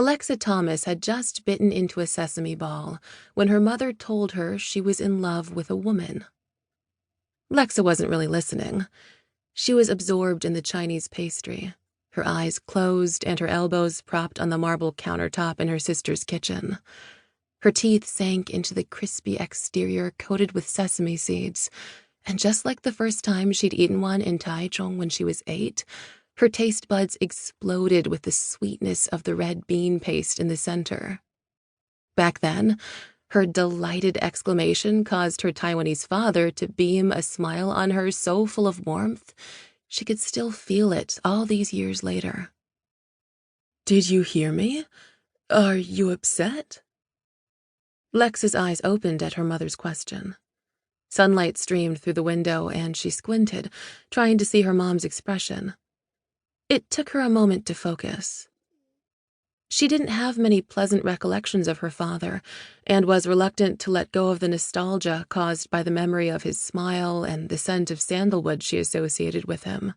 Lexa Thomas had just bitten into a sesame ball when her mother told her she was in love with a woman. Lexa wasn't really listening. She was absorbed in the Chinese pastry, her eyes closed and her elbows propped on the marble countertop in her sister's kitchen. Her teeth sank into the crispy exterior coated with sesame seeds, and just like the first time she'd eaten one in Taichung when she was 8, her taste buds exploded with the sweetness of the red bean paste in the center. Back then, her delighted exclamation caused her Taiwanese father to beam a smile on her so full of warmth, she could still feel it all these years later. "Did you hear me? Are you upset?" Lexa's eyes opened at her mother's question. Sunlight streamed through the window and she squinted, trying to see her mom's expression. It took her a moment to focus. She didn't have many pleasant recollections of her father and was reluctant to let go of the nostalgia caused by the memory of his smile and the scent of sandalwood she associated with him.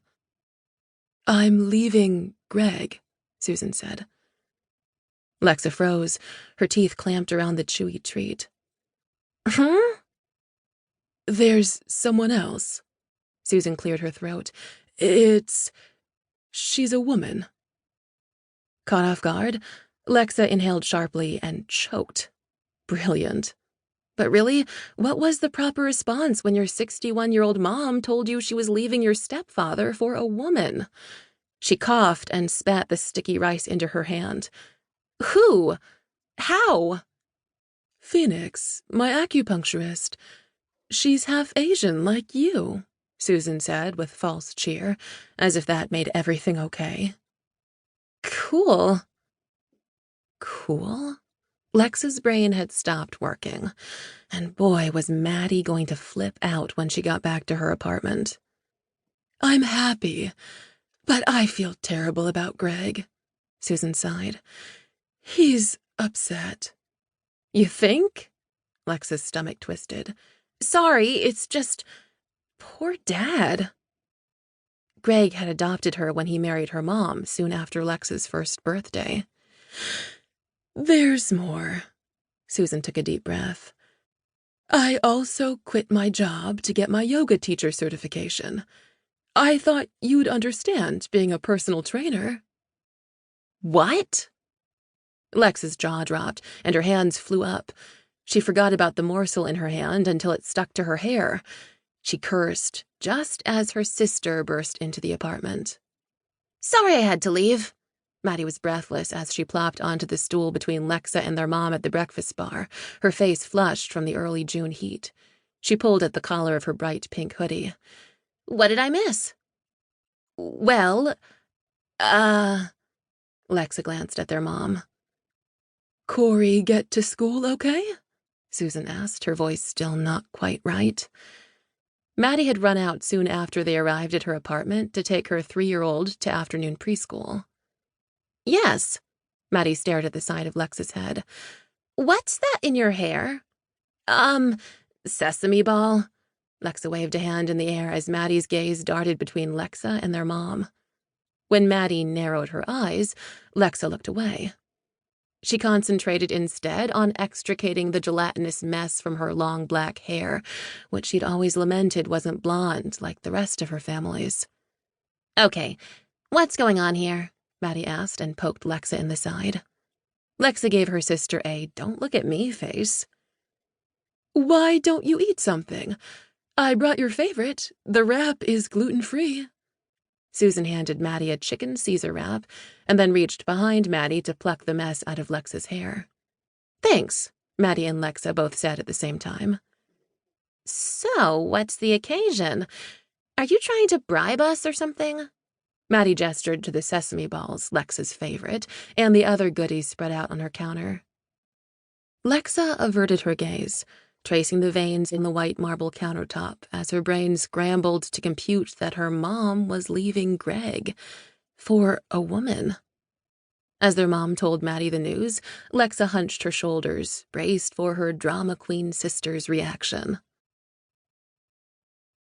"I'm leaving Greg," Susan said. Lexa froze, her teeth clamped around the chewy treat. "Huh?" "There's someone else." Susan cleared her throat. She's a woman." Caught off guard, Lexa inhaled sharply and choked. Brilliant. But really, what was the proper response when your 61-year-old mom told you she was leaving your stepfather for a woman? She coughed and spat the sticky rice into her hand. "Who? How?" "Phoenix, my acupuncturist. She's half Asian like you," Susan said with false cheer, as if that made everything okay. "Cool." Cool? Lexa's brain had stopped working, and boy, was Maddie going to flip out when she got back to her apartment. "I'm happy, but I feel terrible about Greg," Susan sighed. "He's upset." "You think?" Lexa's stomach twisted. "Sorry, it's just... poor Dad." Greg had adopted her when he married her mom soon after Lexa's first birthday. "There's more." Susan took a deep breath. "I also quit my job to get my yoga teacher certification. I thought you'd understand being a personal trainer." "What?" Lexa's jaw dropped, and her hands flew up. She forgot about the morsel in her hand until it stuck to her hair. She cursed, just as her sister burst into the apartment. "Sorry I had to leave." Maddie was breathless as she plopped onto the stool between Lexa and their mom at the breakfast bar, her face flushed from the early June heat. She pulled at the collar of her bright pink hoodie. "What did I miss?" "Well, Lexa glanced at their mom. "Corey get to school okay?" Susan asked, her voice still not quite right. Maddie had run out soon after they arrived at her apartment to take her 3-year-old to afternoon preschool. "Yes." Maddie stared at the side of Lexa's head. "What's that in your hair?" Sesame ball." Lexa waved a hand in the air as Maddie's gaze darted between Lexa and their mom. When Maddie narrowed her eyes, Lexa looked away. She concentrated instead on extricating the gelatinous mess from her long black hair, which she'd always lamented wasn't blonde like the rest of her family's. "Okay, what's going on here?" Maddie asked and poked Lexa in the side. Lexa gave her sister a don't-look-at-me face. "Why don't you eat something? I brought your favorite. The wrap is gluten-free." Susan handed Maddie a chicken Caesar wrap and then reached behind Maddie to pluck the mess out of Lexa's hair. "Thanks," Maddie and Lexa both said at the same time. "So, what's the occasion? Are you trying to bribe us or something?" Maddie gestured to the sesame balls, Lexa's favorite, and the other goodies spread out on her counter. Lexa averted her gaze, tracing the veins in the white marble countertop as her brain scrambled to compute that her mom was leaving Greg for a woman. As their mom told Maddie the news, Lexa hunched her shoulders, braced for her drama queen sister's reaction.